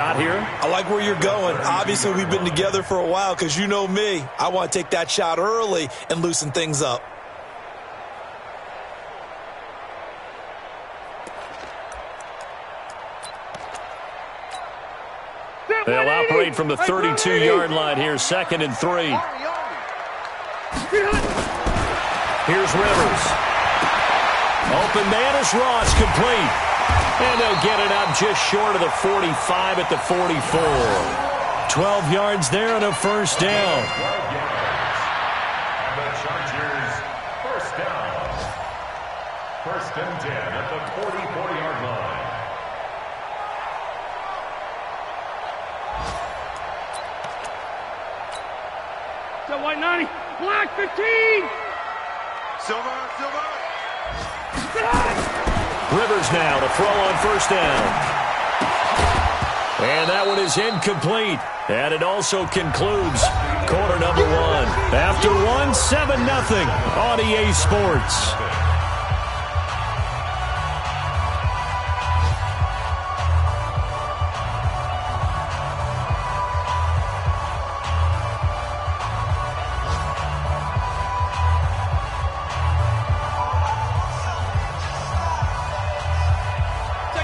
Out here. I like where you're going. Obviously, we've been together for a while because you know me. I want to take that shot early and loosen things up. They'll operate from the 32-yard line here, 2nd and 3. Here's Rivers. Open man is Ross, complete. And they'll get it out just short of the 45 at the 44. 12 yards there and a first down. And the Chargers, first down. 1st and 10 at the 44-yard line. White 90, black 15. Silver. Rivers now to throw on first down. And that one is incomplete. And it also concludes quarter number 1. After 1, 7-0 on EA Sports.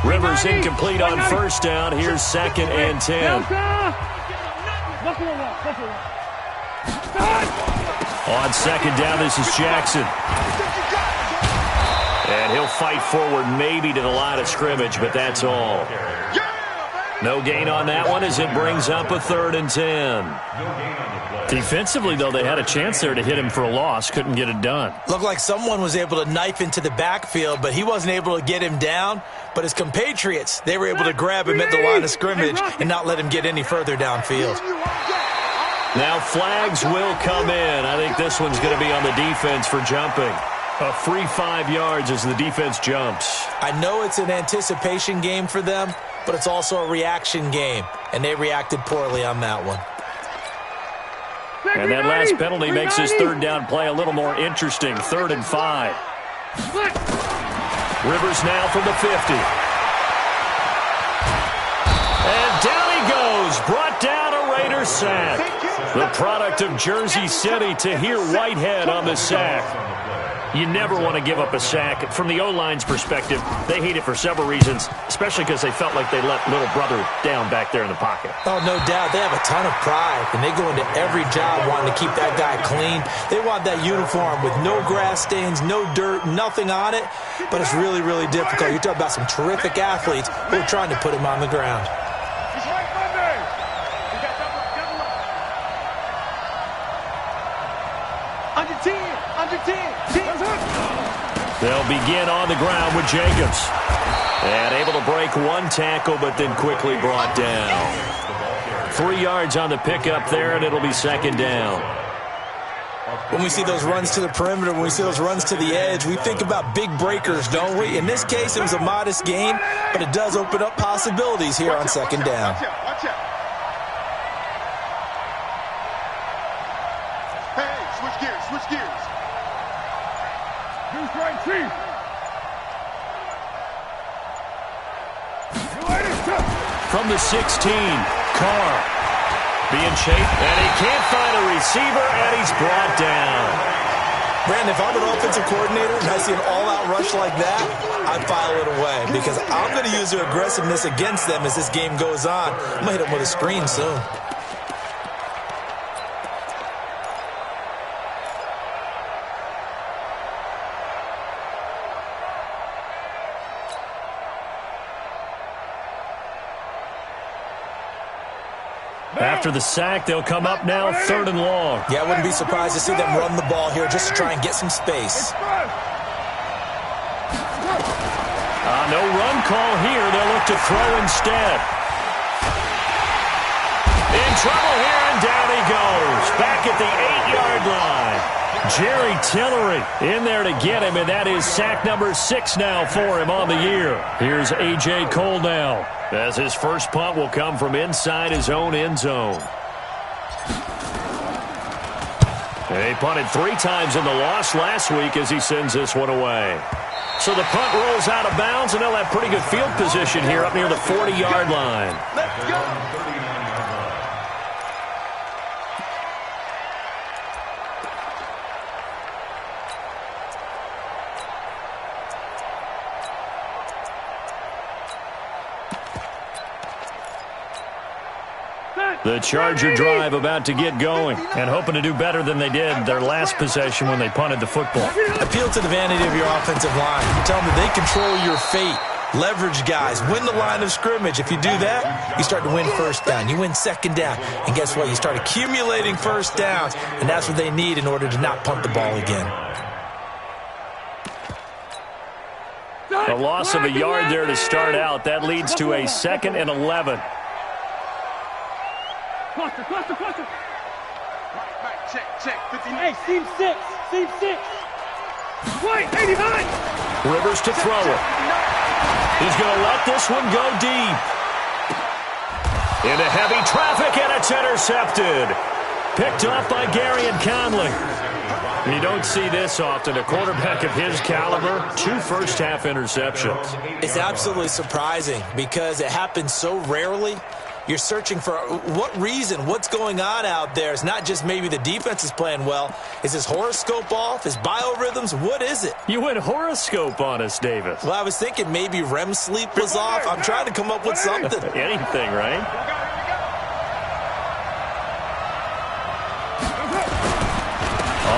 Rivers incomplete on first down. Here's 2nd and 10. On 2nd down, this is Jackson. And he'll fight forward maybe to the line of scrimmage, but that's all. No gain on that one as it brings up a 3rd and 10. Defensively, though, they had a chance there to hit him for a loss. Couldn't get it done. Looked like someone was able to knife into the backfield, but he wasn't able to get him down. But his compatriots, they were able to grab him at the line of scrimmage and not let him get any further downfield. Now flags will come in. I think this one's going to be on the defense for jumping. A free 5 yards as the defense jumps. I know it's an anticipation game for them, but it's also a reaction game, and they reacted poorly on that one. And that last penalty makes his 3rd down play a little more interesting. 3rd and 5. Rivers now from the 50. And down he goes. Brought down a Raider sack. The product of Jersey City, Tahir Whitehead on the sack. You never want to give up a sack. From the O-line's perspective, they hate it for several reasons, especially because they felt like they let little brother down back there in the pocket. Oh, no doubt. They have a ton of pride, and they go into every job wanting to keep that guy clean. They want that uniform with no grass stains, no dirt, nothing on it, but it's really, really difficult. You're talking about some terrific athletes who are trying to put him on the ground. They'll begin on the ground with Jacobs. And able to break one tackle, but then quickly brought down. 3 yards on the pickup there, and it'll be 2nd down. When we see those runs to the perimeter, when we see those runs to the edge, we think about big breakers, don't we? In this case, it was a modest gain, but it does open up possibilities here on 2nd down. Watch out. Hey, switch gears. From the 16, Carr being chased, and he can't find a receiver, and he's brought down. Brandon, if I'm an offensive coordinator and I see an all-out rush like that, I file it away because I'm going to use their aggressiveness against them as this game goes on. I'm going to hit them with a screen soon. After the sack, they'll come up now 3rd and long. Yeah, I wouldn't be surprised to see them run the ball here just to try and get some space. No run call here. They'll look to throw instead. In trouble here, and down he goes. Back at the 8-yard line. Jerry Tillery in there to get him, and that is sack number 6 now for him on the year. Here's A.J. Cole now, as his first punt will come from inside his own end zone. He punted 3 times in the loss last week as he sends this one away. So the punt rolls out of bounds, and they'll have pretty good field position here up near the 40-yard line. Let's go. The Charger drive about to get going and hoping to do better than they did their last possession when they punted the football. Appeal to the vanity of your offensive line. Tell them that they control your fate. Leverage guys. Win the line of scrimmage. If you do that, you start to win first down. You win second down. And guess what? You start accumulating first downs, and that's what they need in order to not punt the ball again. A loss of a yard there to start out. That leads to a 2nd and 11. Cluster. Check. 15. Hey, seam 6. Wait, 89. Rivers to throw it. He's going to let this one go deep. Into heavy traffic, and it's intercepted. Picked off by Gary and Conley. You don't see this often. A quarterback of his caliber, 2 first-half interceptions. It's absolutely surprising because it happens so rarely. You're searching for what reason, what's going on out there. It's not just maybe the defense is playing well. Is his horoscope off? His biorhythms? What is it? You went horoscope on us, Davis. Well, I was thinking maybe REM sleep was off. I'm trying to come up with something. Anything, right?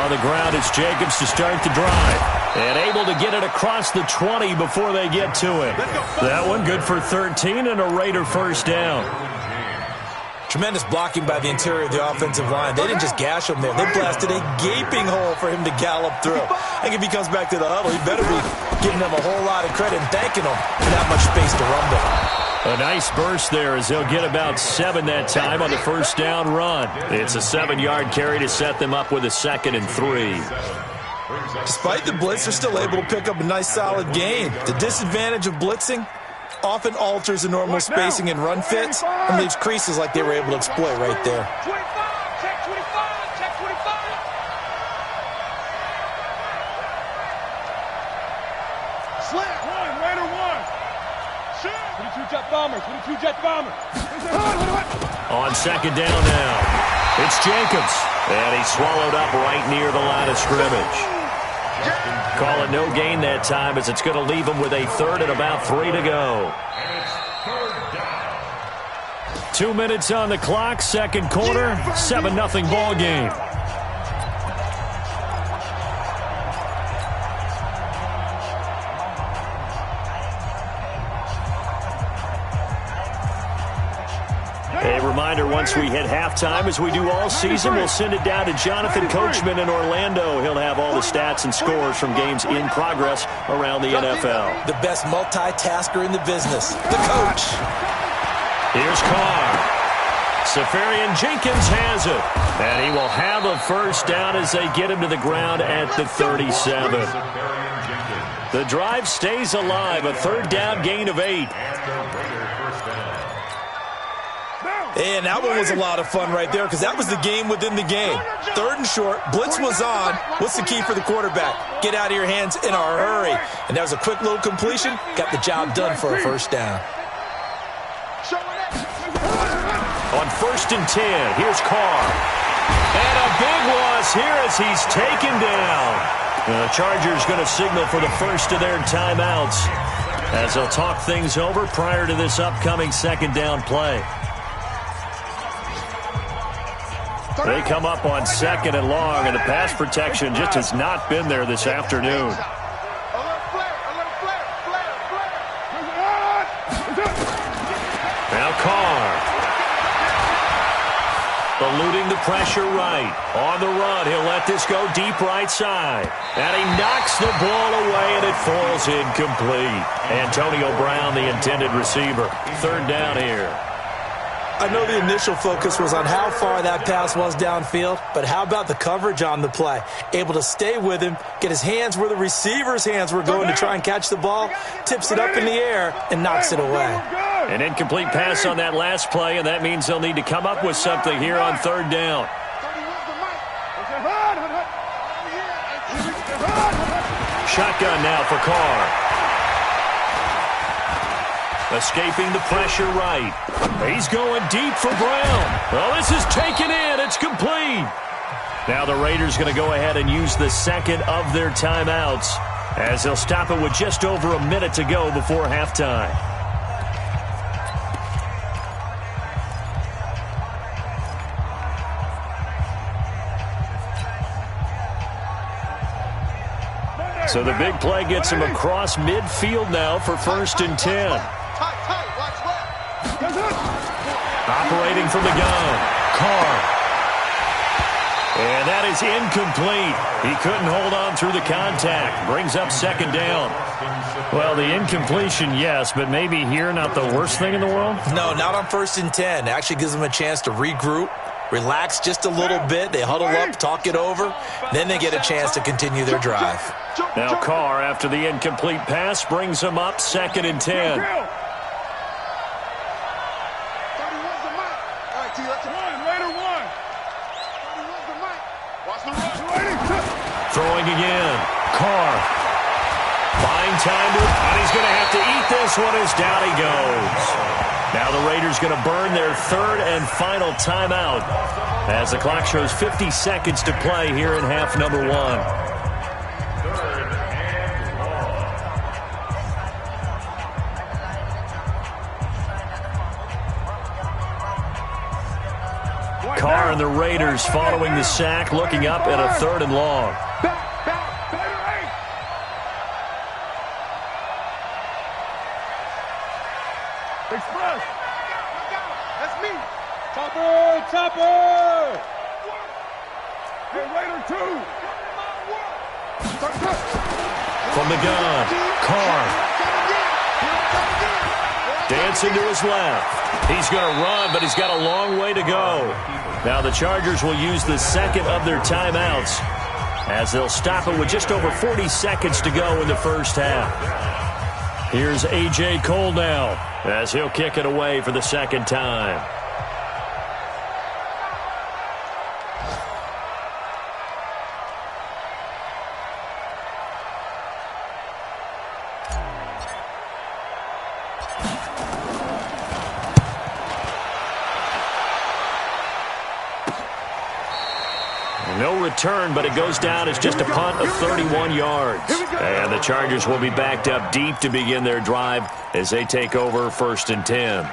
On the ground, it's Jacobs to start the drive. And able to get it across the 20 before they get to him. That one good for 13 and a Raider first down. Tremendous blocking by the interior of the offensive line. They didn't just gash him there. They blasted a gaping hole for him to gallop through. I think if he comes back to the huddle, he better be giving them a whole lot of credit and thanking them for that much space to rumble. A nice burst there as they'll get about 7 that time on the first down run. It's a 7-yard carry to set them up with a 2nd and 3. Despite the blitz, they're still able to pick up a nice, solid gain. The disadvantage of blitzing often alters the normal spacing and run fits and leaves creases like they were able to exploit right there. 25. Check 25. Slant. 1. Raider 1. Shoot. 22 jet bomber. On 2nd down now, it's Jacobs. And he's swallowed up right near the line of scrimmage. Call it no gain that time as it's going to leave him with a 3rd and about 3 to go. 2 minutes on the clock, 2nd quarter, 7-0 ball game. A reminder, once we hit halftime, as we do all season, we'll send it down to Jonathan Coachman in Orlando. He'll have all the stats and scores from games in progress around the NFL. The best multitasker in the business, the coach. Here's Carr. Safarian Jenkins has it. And he will have a first down as they get him to the ground at the 37. The drive stays alive, a 3rd down gain of 8. And that one was a lot of fun right there because that was the game within the game. 3rd and short, blitz was on. What's the key for the quarterback? Get out of your hands in a hurry. And that was a quick little completion. Got the job done for a first down. On 1st and 10, here's Carr. And a big loss here as he's taken down. The Chargers going to signal for the first of their timeouts as they'll talk things over prior to this upcoming 2nd down play. They come up on 2nd and long, and the pass protection just has not been there this afternoon. Now Carr. Eluding the pressure right. On the run, he'll let this go deep right side. And he knocks the ball away, and it falls incomplete. Antonio Brown, the intended receiver. 3rd down here. I know the initial focus was on how far that pass was downfield, but how about the coverage on the play? Able to stay with him, get his hands where the receiver's hands were going to try and catch the ball, tips it up in the air, and knocks it away. An incomplete pass on that last play, and that means they'll need to come up with something here on 3rd down. shotgun now for Carr. Escaping the pressure right. He's going deep for Brown. Well, this is taken in. It's complete. Now the Raiders going to go ahead and use the second of their timeouts as they'll stop it with just over a minute to go before halftime. So the big play gets him across midfield now for 1st and 10. Operating from the gun, Carr. And that is incomplete. He couldn't hold on through the contact. Brings up 2nd down. Well, the incompletion, yes, but maybe here not the worst thing in the world? No, not on 1st and 10. It actually gives them a chance to regroup, relax just a little bit. They huddle up, talk it over. Then they get a chance to continue their drive. Now Carr, after the incomplete pass, brings him up 2nd and 10. Throwing again. Carr. Buying time to it, and he's going to have to eat this one as down he goes. Now the Raiders going to burn their 3rd and final timeout as the clock shows 50 seconds to play here in half number 1. 3rd and long. Carr and the Raiders following the sack, looking up at a 3rd and long. Express. That's me. Chopper! Hey, Raider 2. From the gun, Carr. Dancing to his left. He's going to run, but he's got a long way to go. Now the Chargers will use the second of their timeouts as they'll stop it with just over 40 seconds to go in the first half. Here's A.J. Cole now as he'll kick it away for the second time. No return, but it goes down as just a punt of 31 yards. And the Chargers will be backed up deep to begin their drive as they take over 1st and 10.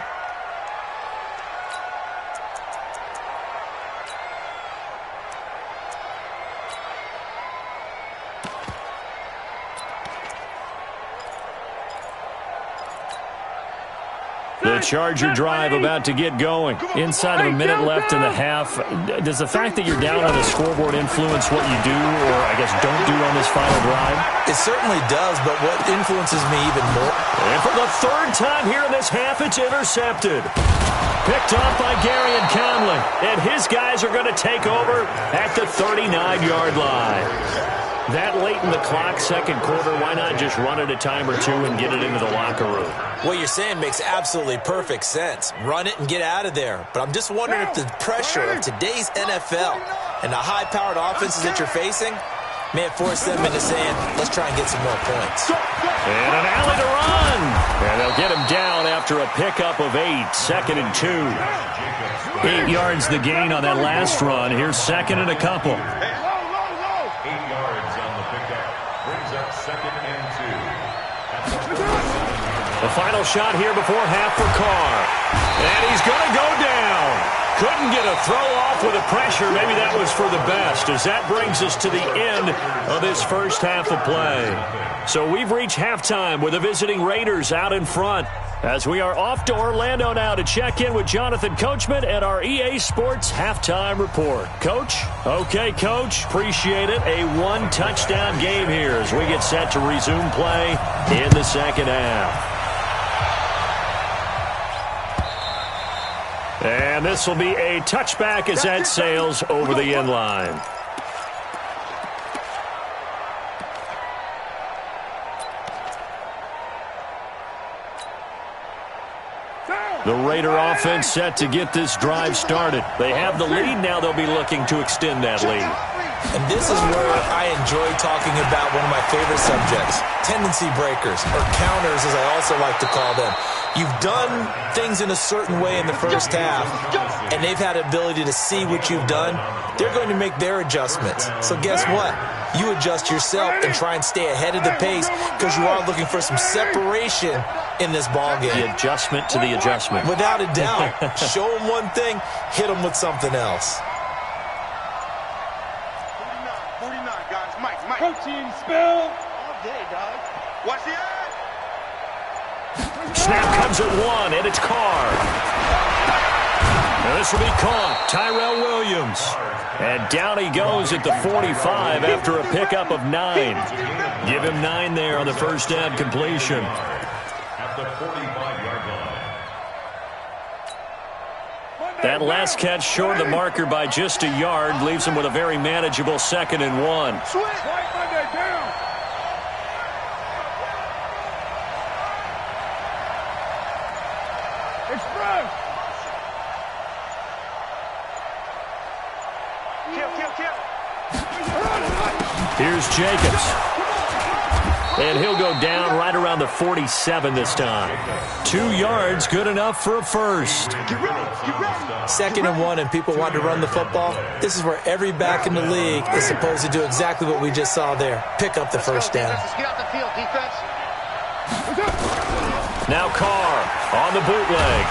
The Charger drive about to get going. Inside of a minute left in the half. Does the fact that you're down on the scoreboard influence what you do, or I guess don't do on this final drive? It certainly does, but what influences me even more? And for the 3rd time here in this half, it's intercepted. Picked off by Gary and Conley. And his guys are going to take over at the 39-yard line. That late in the clock, second quarter, why not just run it a time or two and get it into the locker room? What you're saying makes absolutely perfect sense. Run it and get out of there. But I'm just wondering if the pressure of today's NFL and the high-powered offenses that you're facing may have forced them into saying, let's try and get some more points. And an alley to run. And they'll get him down after a pickup of 8, 2nd and 2. 8 yards the gain on that last run. Here's 2nd and a couple. 8 yards on the pickup. Brings up 2nd and 2. The final shot here before half for Carr. And he's going to go down. Couldn't get a throw off with the pressure. Maybe that was for the best, as that brings us to the end of this first half of play. So we've reached halftime with the visiting Raiders out in front, as we are off to Orlando now to check in with Jonathan Coachman at our EA Sports Halftime Report. Coach? Okay, Coach. Appreciate it. A 1-touchdown game here as we get set to resume play in the second half. And this will be a touchback as that sails over the end line. The Raider offense set to get this drive started. They have the lead. Now they'll be looking to extend that lead. And this is where I enjoy talking about one of my favorite subjects, tendency breakers, or counters as I also like to call them. You've done things in a certain way in the first half, and they've had the ability to see what you've done. They're going to make their adjustments. So guess what? You adjust yourself and try and stay ahead of the pace because you are looking for some separation in this ball game. The adjustment to the adjustment. Without a doubt. Show them one thing, hit them with something else. 49, guys. Mike. Protein spill. All day, dog. Watch the eye. Snap comes at one, and it's Carr. Now this will be caught. Tyrell Williams. And down he goes at the 45 after a pickup of 9. Give him 9 there on the first down completion. At the 45-yard line. That last catch short of the marker by just a yard leaves him with a very manageable 2nd and 1. Right Monday down. Express. Kill. Here's Jacobs. And he'll go down right around the 47 this time. 2 yards, good enough for a first. Get ready. 2nd and 1, and people want to run the football. This is where every back in the league is supposed to do exactly what we just saw there. Pick up the first down. Get out the field, defense. Now Carr on the bootleg.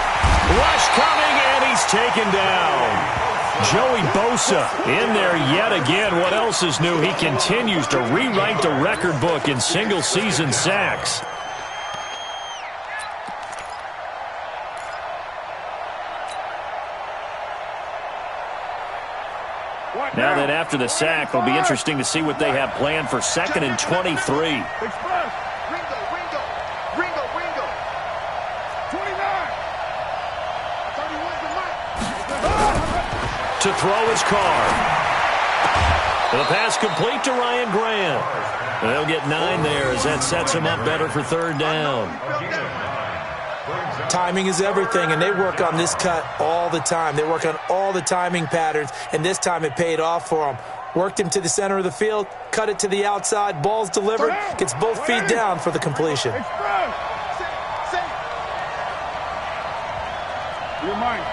Rush coming, and he's taken down. Joey Bosa in there yet again. What else is new? He continues to rewrite the record book in single-season sacks. Now that after the sack, it'll be interesting to see what they have planned for 2nd and 23. Express. Ringo. 29. 31's the mic. To throw is Carr. The pass complete to Ryan Grant. They'll get 9 there as that sets him up better for 3rd down. Timing is everything, and they work on this cut all the time. They work on all the timing patterns, and this time it paid off for them. Worked him to the center of the field, cut it to the outside, ball's delivered, gets both feet down for the completion. Express. Safe. You're mine.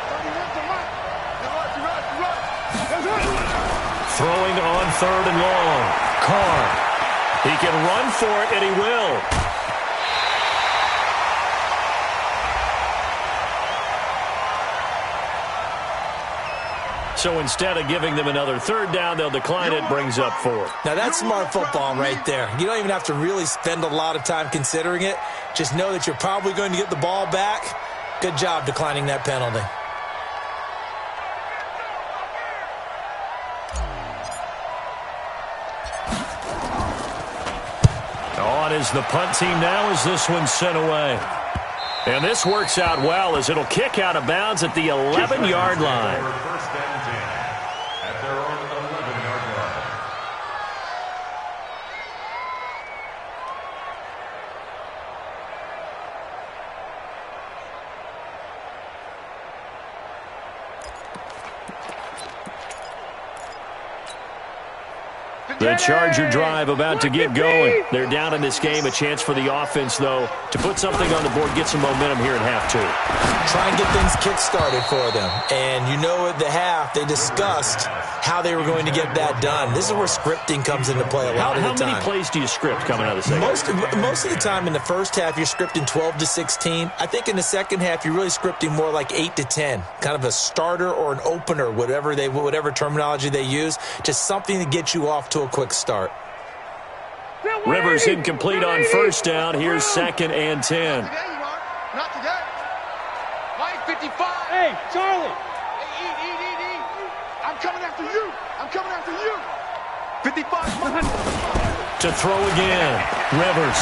31's the mic. You rush. Throwing on 3rd and long. Carr. He can run for it, and he will. So instead of giving them another 3rd down, they'll decline it, brings up 4th. Now that's smart football right there. You don't even have to really spend a lot of time considering it. Just know that you're probably going to get the ball back. Good job declining that penalty. On is the punt team now as this one's sent away. And this works out well as it'll kick out of bounds at the 11-yard line. First and 10 at their own 11-yard line. The Charger drive about to get going. They're down in this game. A chance for the offense, though, to put something on the board, get some momentum here at half 2. Try and get things kick-started for them. And you know at the half, they discussed how they were going to get that done. This is where scripting comes into play a lot of the time. How many plays do you script coming out of the second? Most of the time in the first half, you're scripting 12 to 16. I think in the second half, you're really scripting more like 8 to 10. Kind of a starter or an opener, whatever terminology they use. Just something to get you off to a quick start. Rivers incomplete on 1st down. Here's 2nd and 10. Today you are. Not today. Mike 55. Hey, Charlie. Hey, eat. I'm coming after you. 55. To throw again. Rivers.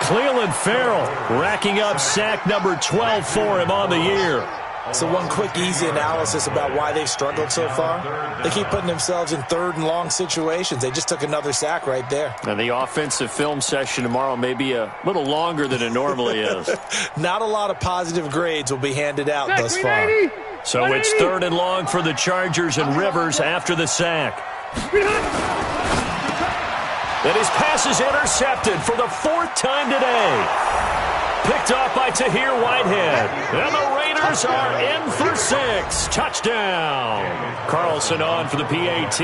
Cleveland Farrell racking up sack number 12 for him on the year. So one quick, easy analysis about why they've struggled so far. They keep putting themselves in third and long situations. They just took another sack right there. And the offensive film session tomorrow may be a little longer than it normally is. Not a lot of positive grades will be handed out thus far. So it's 3rd and long for the Chargers, and Rivers after the sack. And his pass is intercepted for the 4th time today. Picked off by Tahir Whitehead. And the Raiders are in for 6. Touchdown. Carlson on for the PAT.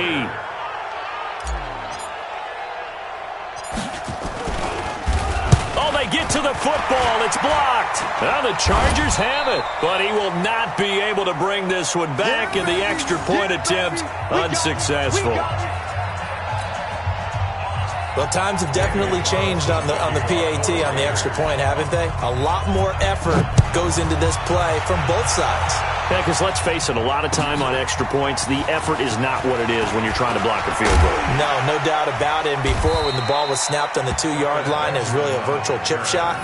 Oh, they get to the football. It's blocked. And the Chargers have it. But he will not be able to bring this one back, in the extra point attempt unsuccessful. Well, times have definitely changed on the PAT, on the extra point, haven't they? A lot more effort goes into this play from both sides. Yeah, because let's face it, a lot of time on extra points, the effort is not what it is when you're trying to block a field goal. No doubt about it. And before, when the ball was snapped on the 2-yard line, it was really a virtual chip shot.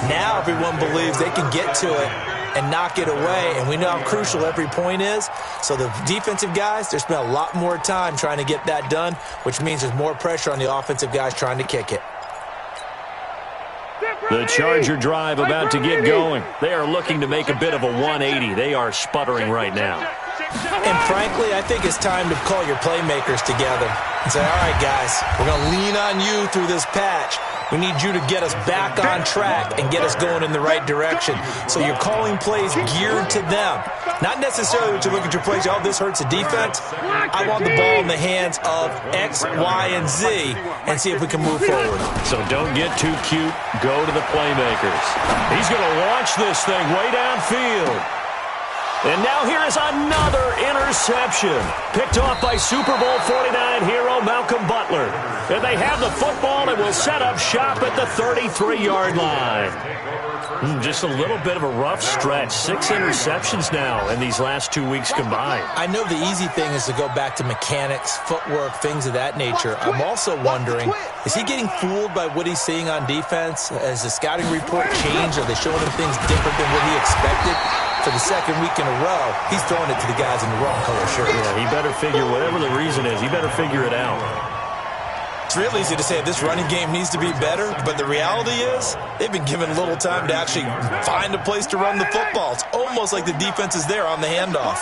Now everyone believes they can get to it and knock it away, and we know how crucial every point is. So the defensive guys, they spend a lot more time trying to get that done, which means there's more pressure on the offensive guys trying to kick it. The Charger drive about to get going. They are looking to make a bit of a 180. They are sputtering right now. And frankly, I think it's time to call your playmakers together and say, all right, guys, we're going to lean on you through this patch. We need you to get us back on track and get us going in the right direction. So you're calling plays geared to them. Not necessarily when you look at your plays, oh, this hurts the defense. I want the ball in the hands of X, Y, and Z and see if we can move forward. So don't get too cute. Go to the playmakers. He's going to launch this thing way downfield. And now here is another interception. Picked off by Super Bowl 49 hero Malcolm Butler. And they have the football and will set up shop at the 33-yard line. Just a little bit of a rough stretch. 6 interceptions now in these last 2 weeks combined. I know the easy thing is to go back to mechanics, footwork, things of that nature. I'm also wondering, is he getting fooled by what he's seeing on defense? Has the scouting report changed? Are they showing him things different than what he expected? For the second week in a row, he's throwing it to the guys in the wrong color shirt. Yeah, he better figure, whatever the reason is, he better figure it out. It's real easy to say this running game needs to be better, but the reality is they've been given little time to actually find a place to run the football. It's almost like the defense is there on the handoff.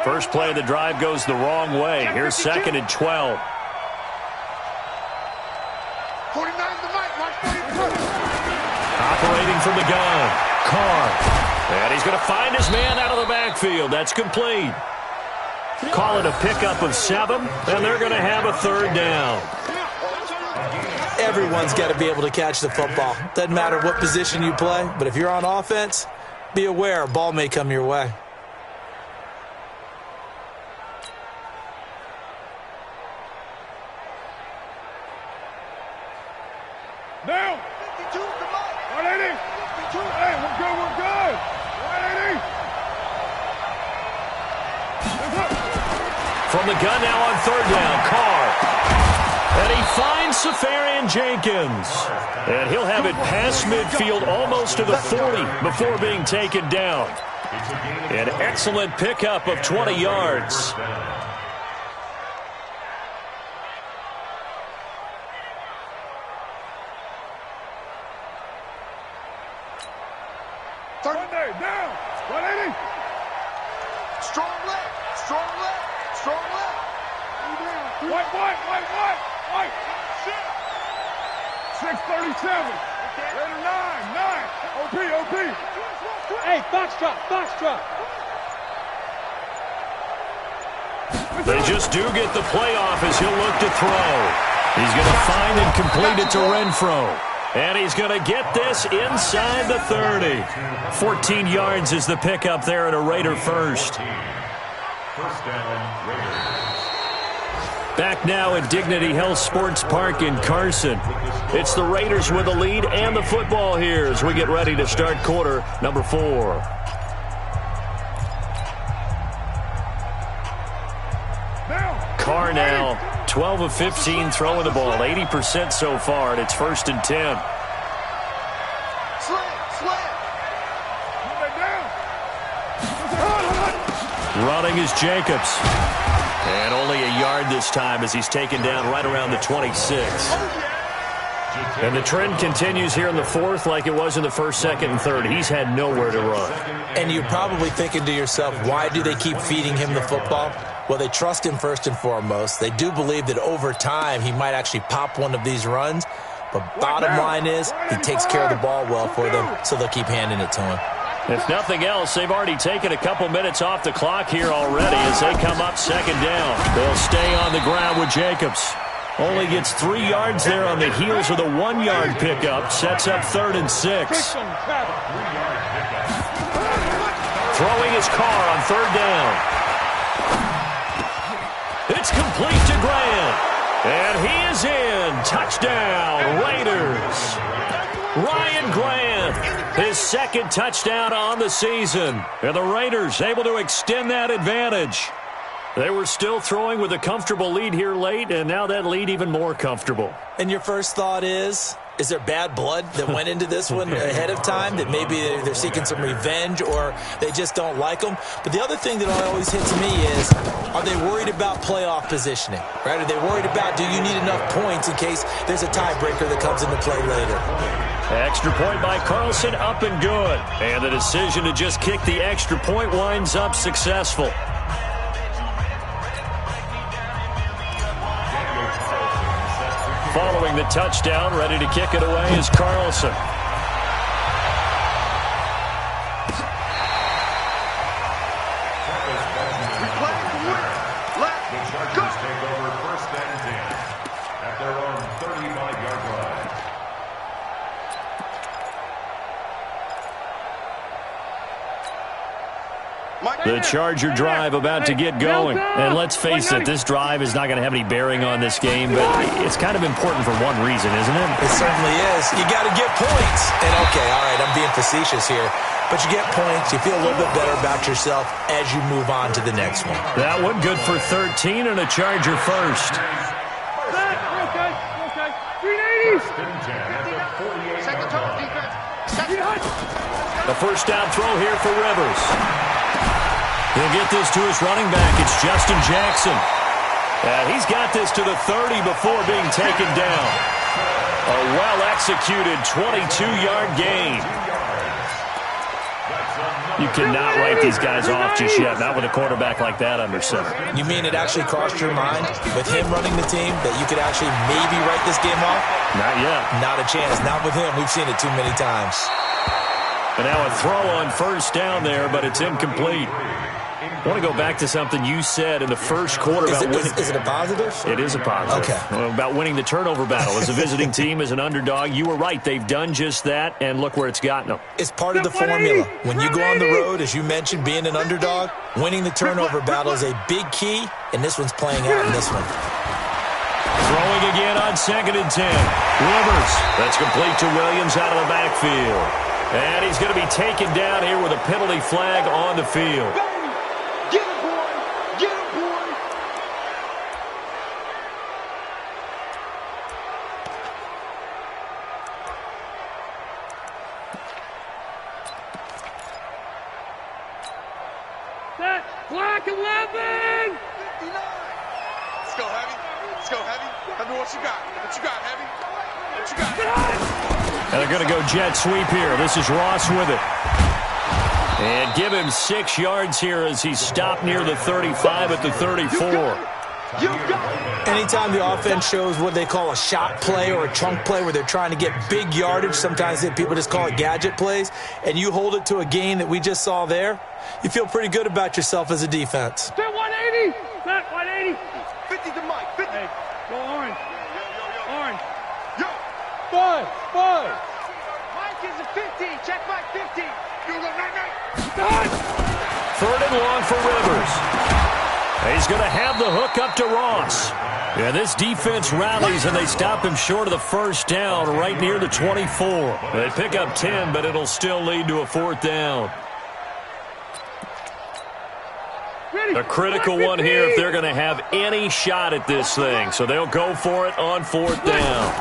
First play of the drive goes the wrong way. Here's 2nd and 12. 49 the mic, Operating from the gun, Carr. And he's going to find his man out of the backfield. That's complete. Call it a pickup of 7, and they're going to have a 3rd down. Everyone's got to be able to catch the football. Doesn't matter what position you play, but if you're on offense, be aware a ball may come your way. Down. 52 the mic. 180. 52. Hey, we're good, we're good. 180. From the gun now on 3rd down, Carr. And he finds Safarian Jenkins. And he'll have it past midfield almost to the 40 before being taken down. An excellent pickup of 20 yards. Sunday, down. 180. Strong left, strong left, strong left. White. 637. Raider 9. OP. Hey, Foxtrot. They just do get the playoff as he'll look to throw. He's going to find and complete it to Renfro. And he's going to get this inside the 30. 14 yards is the pickup there at a Raider first. First down, Raiders. Back now at Dignity Health Sports Park in Carson. It's the Raiders with the lead and the football here as we get ready to start quarter number 4. Carr now, 12 of 15 throwing the ball, 80% so far, and it's 1st and 10. Slam. Running is Jacobs. And only a yard this time as he's taken down right around the 26. And the trend continues here in the fourth like it was in the first, second, and third. He's had nowhere to run. And you're probably thinking to yourself, why do they keep feeding him the football? Well, they trust him first and foremost. They do believe that over time he might actually pop one of these runs. But bottom line is he takes care of the ball well for them, so they'll keep handing it to him. If nothing else, they've already taken a couple minutes off the clock here already as they come up second down. They'll stay on the ground with Jacobs. Only gets 3 yards there on the heels of the 1-yard pickup. Sets up 3rd and 6. Throwing his car on 3rd down. It's complete to Grant. And he is in. Touchdown, Raiders. Ryan Grant, his 2nd touchdown on the season. And the Raiders able to extend that advantage. They were still throwing with a comfortable lead here late, and now that lead even more comfortable. And your first thought is there bad blood that went into this one ahead of time, that maybe they're seeking some revenge or they just don't like them? But the other thing that always hits me is, are they worried about playoff positioning? Right? Are they worried about, do you need enough points in case there's a tiebreaker that comes into play later? Extra point by Carlson, up and good. And the decision to just kick the extra point winds up successful. Following the touchdown, ready to kick it away is Carlson. The Charger drive about to get going. And let's face it, this drive is not going to have any bearing on this game, but it's kind of important for one reason, isn't it? It certainly is. You got to get points. And, okay, all right, I'm being facetious here. But you get points, you feel a little bit better about yourself as you move on to the next one. That one good for 13 and a Charger first. Okay. 380. Second total defense. The first down throw here for Rivers. He'll get this to his running back. It's Justin Jackson. He's got this to the 30 before being taken down. A well-executed 22-yard gain. You cannot write these guys off just yet, not with a quarterback like that under center. You mean it actually crossed your mind with him running the team that you could actually maybe write this game off? Not yet. Not a chance. Not with him. We've seen it too many times. And now a throw on first down there, but it's incomplete. I want to go back to something you said in the first quarter about winning. Is it a positive? It is a positive. Okay. About winning the turnover battle. As a visiting team, as an underdog, you were right. They've done just that, and look where it's gotten them. It's part of the formula. When you go on the road, as you mentioned, being an underdog, winning the turnover battle is a big key, and this one's playing out in this one. Throwing again on 2nd and 10. Rivers. That's complete to Williams out of the backfield. And he's going to be taken down here with a penalty flag on the field. Get him, boy. Get him, boy. Set. Black 11. 59. Let's go, Heavy. Let's go, Heavy. Heavy, what you got? What you got, Heavy? What you got? And they're going to go jet sweep here. This is Ross with it. And give him 6 yards here as he's stopped near the 35 at the 34. Anytime the offense shows what they call a shot play or a chunk play where they're trying to get big yardage, sometimes people just call it gadget plays, and you hold it to a gain that we just saw there, you feel pretty good about yourself as a defense. Set 180. Set 180. 50 to Mike. 50. Hey, go orange. Yo. Orange. Yo. 5. Mike is a 50. Check Mike 50. You go 9. 3rd and long for Rivers. He's going to have the hook up to Ross. Yeah, this defense rallies, and they stop him short of the first down right near the 24. They pick up 10, but it'll still lead to a 4th down. A critical one here if they're going to have any shot at this thing. So they'll go for it on 4th down.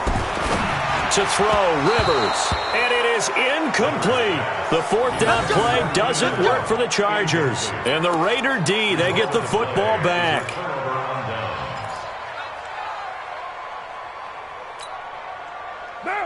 To throw, Rivers. And it is incomplete. The fourth down play doesn't work for the Chargers. And the Raider D, they get the football back.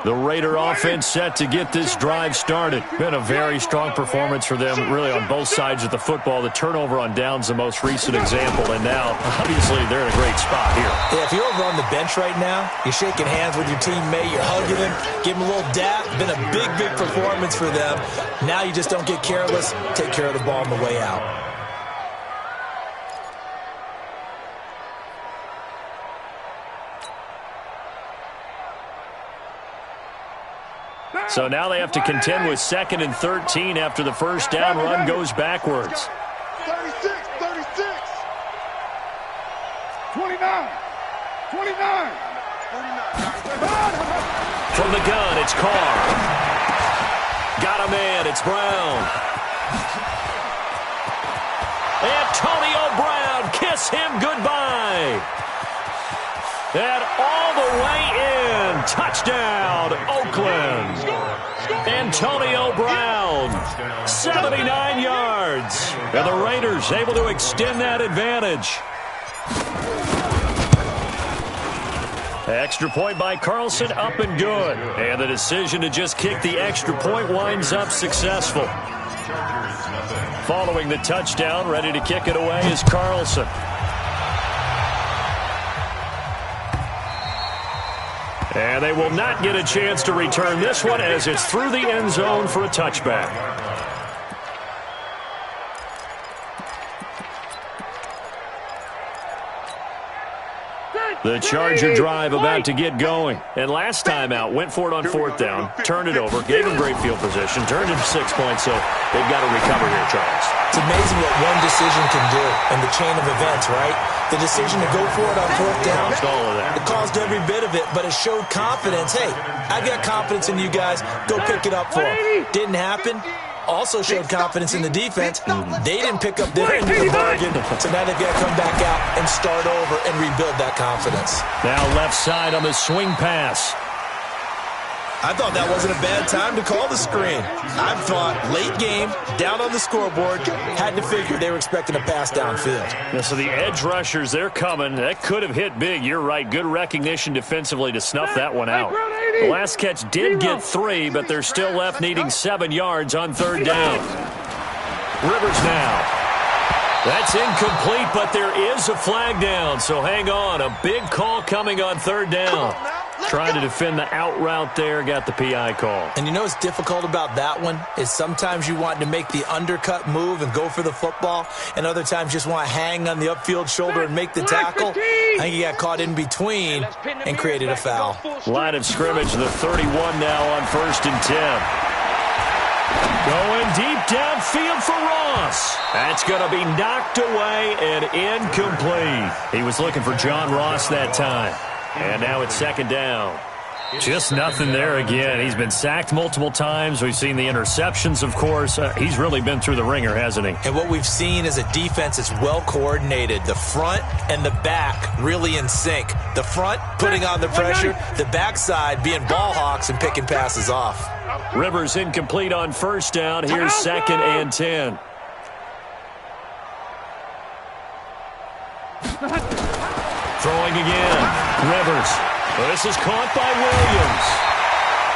The Raider offense set to get this drive started. Been a very strong performance for them, really, on both sides of the football. The turnover on downs, the most recent example, and now, obviously, they're in a great spot here. Yeah, if you're over on the bench right now, you're shaking hands with your teammate, you're hugging him, give him a little dap. Been a big, big performance for them. Now you just don't get careless. Take care of the ball on the way out. So now they have to contend with 2nd and 13 after the first down run goes backwards. 36, 36. 29. 29. From the gun, it's Carr. Got a man, it's Brown. Antonio Brown, kiss him goodbye. And all the way in. Touchdown, Oakland. Antonio Brown, 79 yards. And the Raiders able to extend that advantage. Extra point by Carlson, up and good. And the decision to just kick the extra point winds up successful. Following the touchdown, ready to kick it away is Carlson. And they will not get a chance to return this one as it's through the end zone for a touchback. The Charger drive about to get going. And last time out, went for it on 4th down, turned it over, gave him great field position, turned it 6 points, so they've got to recover here, Charles. It's amazing what one decision can do in the chain of events, right? The decision to go for it on 4th down, all of that. It caused every bit of it, but it showed confidence. Hey, I got confidence in you guys. Go pick it up for them. Didn't happen. Also showed confidence in the defense. They didn't pick up their end of the bargain, so now they've got to come back out and start over and rebuild that confidence. Now left side on the swing pass. I thought that wasn't a bad time to call the screen. I thought late game, down on the scoreboard, had to figure they were expecting a pass downfield. Yeah, so the edge rushers, they're coming. That could have hit big. You're right. Good recognition defensively to snuff that one out. The last catch did get 3, but they're still left needing 7 yards on 3rd down. Rivers now. That's incomplete, but there is a flag down, so hang on. A big call coming on 3rd down. Trying to defend the out route there, got the PI call. And you know what's difficult about that one is sometimes you want to make the undercut move and go for the football, and other times just want to hang on the upfield shoulder and make the tackle. I think he got caught in between and created a foul. Line of scrimmage, the 31 now on 1st and 10. Going deep downfield for Ross. That's going to be knocked away and incomplete. He was looking for John Ross that time. And now it's 2nd down. Just nothing there again. He's been sacked multiple times. We've seen the interceptions, of course. He's really been through the ringer, hasn't he? And what we've seen is a defense that's well coordinated. The front and the back really in sync. The front putting on the pressure. The backside being ball hawks and picking passes off. Rivers incomplete on 1st down. Here's 2nd and 10. Throwing again. Rivers. This is caught by Williams.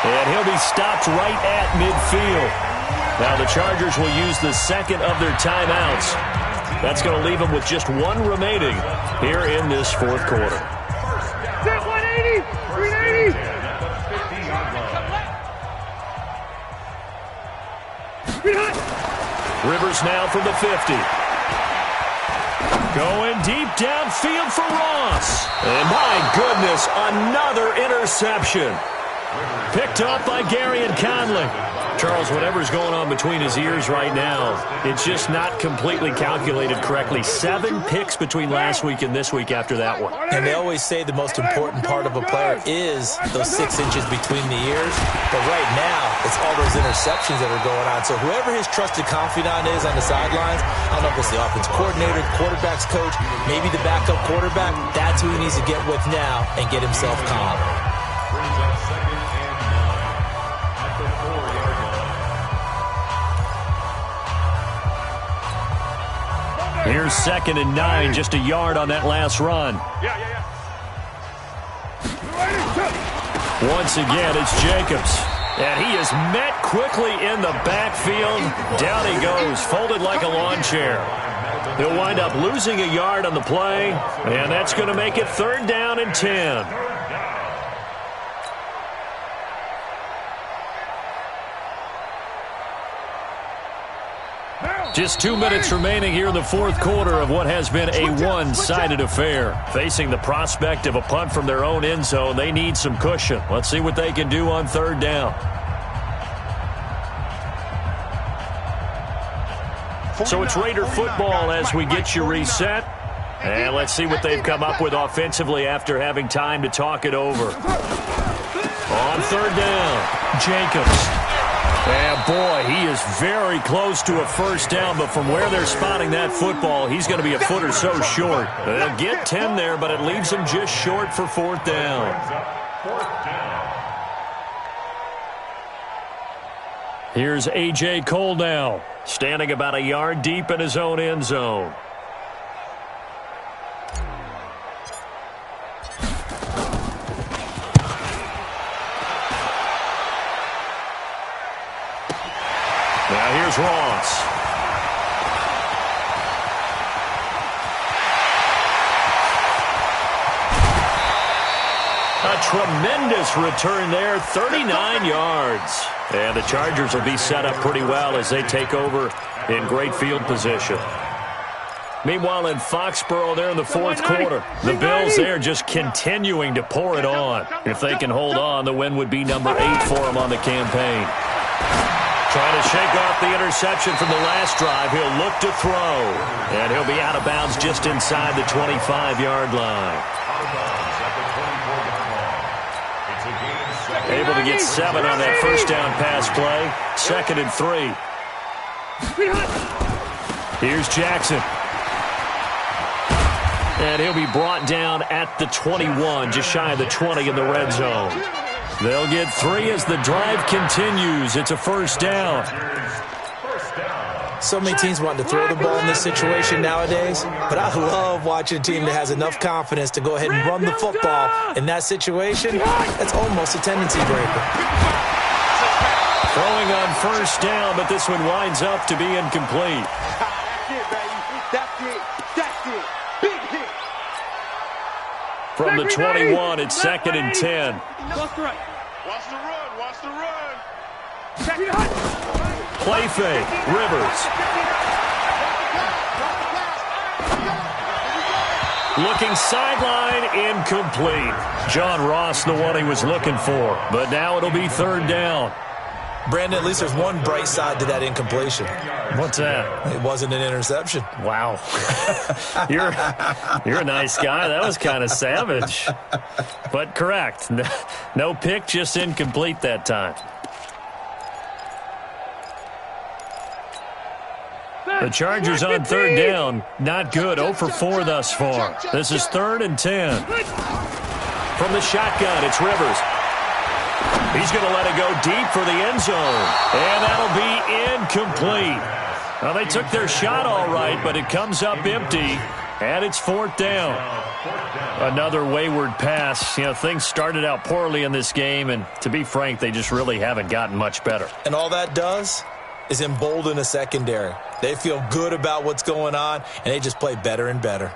And he'll be stopped right at midfield. Now the Chargers will use the 2nd of their timeouts. That's going to leave them with just 1 remaining here in this 4th quarter. 180! 380! Rivers now from the 50. Going deep downfield for Ross. And my goodness, another interception. Picked up by Gary and Conley. Charles, whatever's going on between his ears right now, it's just not completely calculated correctly. 7 picks between last week and this week after that one. And they always say the most important part of a player is those 6 inches between the ears. But right now, it's all those interceptions that are going on. So whoever his trusted confidant is on the sidelines, I don't know if it's the offense coordinator, quarterback's coach, maybe the backup quarterback, that's who he needs to get with now and get himself calm. Brings up 2nd and 9 at the 4-yard Here's 2nd and 9, just a yard on that last run. Once again, it's Jacobs. And he is met quickly in the backfield. Down he goes, folded like a lawn chair. He'll wind up losing a yard on the play, and that's going to make it 3rd down and 10. Just 2 minutes remaining here in the 4th quarter of what has been a one-sided affair. Facing the prospect of a punt from their own end zone, they need some cushion. Let's see what they can do on 3rd down. So it's Raider football as we get you reset. And let's see what they've come up with offensively after having time to talk it over. On 3rd down, Jacobs. And boy, he is very close to a 1st down, but from where they're spotting that football, he's going to be a foot or so short. They'll get 10 there, but it leaves him just short for 4th down. Here's A.J. Cole now, standing about a yard deep in his own end zone. Now here's Ross. A tremendous return there, 39 yards. And the Chargers will be set up pretty well as they take over in great field position. Meanwhile, in Foxborough, they're in the 4th quarter. The Bills there just continuing to pour it on. If they can hold on, the win would be number 8 for them on the campaign. Trying to shake off the interception from the last drive. He'll look to throw. And he'll be out of bounds just inside the 25-yard line. Able to get 7 on that 1st down pass play. 2nd and 3. Here's Jackson. And he'll be brought down at the 21, just shy of the 20 in the red zone. They'll get 3 as the drive continues. It's a 1st down. So many teams want to throw the ball in this situation nowadays, but I love watching a team that has enough confidence to go ahead and run the football. In that situation, that's almost a tendency breaker. Throwing on 1st down, but this one winds up to be incomplete. That's it, baby. That's it. That's it. Big hit. From the 21, it's 2nd and 10. Watch the run. Watch the run. Watch the run. Play fake. Rivers. Looking sideline, incomplete. John Ross, the one he was looking for. But now it'll be 3rd down. Brandon, at least there's one bright side to that incompletion. What's that? It wasn't an interception. Wow. You're a nice guy. That was kind of savage. But correct. No pick, just incomplete that time. The Chargers on 3rd down. Not good. 0 for 4 thus far. This is 3rd and 10. From the shotgun, it's Rivers. He's going to let it go deep for the end zone. And that'll be incomplete. Well, they took their shot all right, but it comes up empty. And it's 4th down. Another wayward pass. You know, things started out poorly in this game, and to be frank, they just really haven't gotten much better. And all that does is embolden a secondary. They feel good about what's going on, and they just play better and better.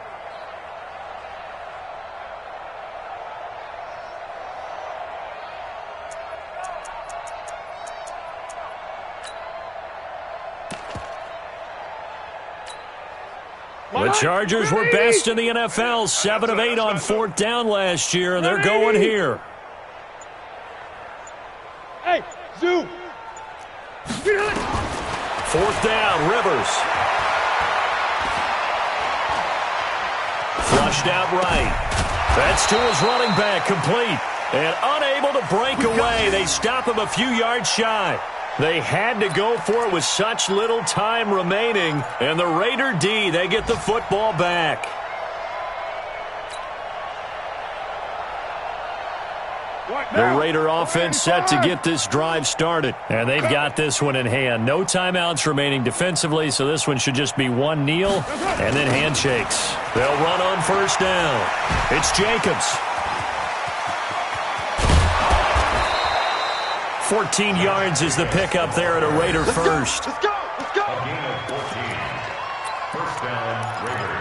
The Chargers were best in the NFL, 7 of 8 on 4th down last year, and they're going here. Hey, zoom. 4th down, Rivers. Flushed out right. That's to his running back, complete. And unable to break away. They stop him a few yards shy. They had to go for it with such little time remaining. And the Raider D, they get the football back. The Raider offense set to get this drive started. And they've got this one in hand. No timeouts remaining defensively, so this one should just be one kneel and then handshakes. They'll run on first down. It's Jacobs. 14 yards is the pickup there at a Raider first. Let's go. A gain of 14. First down, Raiders.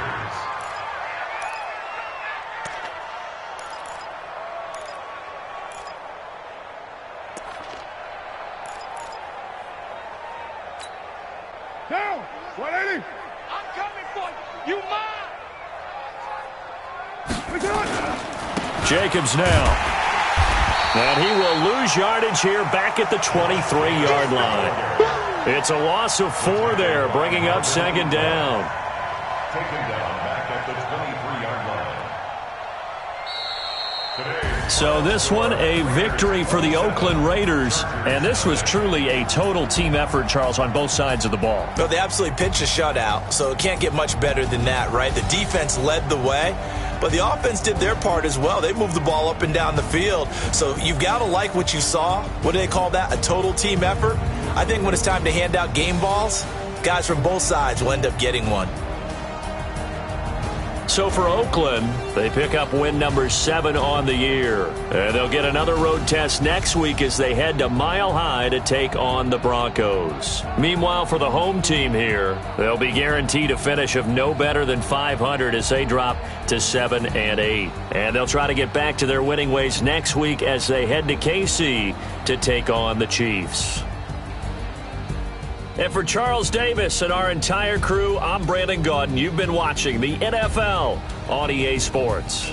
Down! 180! I'm coming for you! You mine! We got Jacobs now. And he will lose yardage here back at the 23-yard line. It's a loss of 4 there, bringing up second down. Taken down back at the 23-yard line. So this one, a victory for the Oakland Raiders. And this was truly a total team effort, Charles, on both sides of the ball. No, they absolutely pitched a shutout, so it can't get much better than that, right? The defense led the way, but the offense did their part as well. They moved the ball up and down the field. So you've got to like what you saw. What do they call that? A total team effort? I think when it's time to hand out game balls, guys from both sides will end up getting one. So for Oakland, they pick up win number 7 on the year. And they'll get another road test next week as they head to Mile High to take on the Broncos. Meanwhile, for the home team here, they'll be guaranteed a finish of no better than 500 as they drop to 7-8. And they'll try to get back to their winning ways next week as they head to KC to take on the Chiefs. And for Charles Davis and our entire crew, I'm Brandon Gaudin. You've been watching the NFL on EA Sports.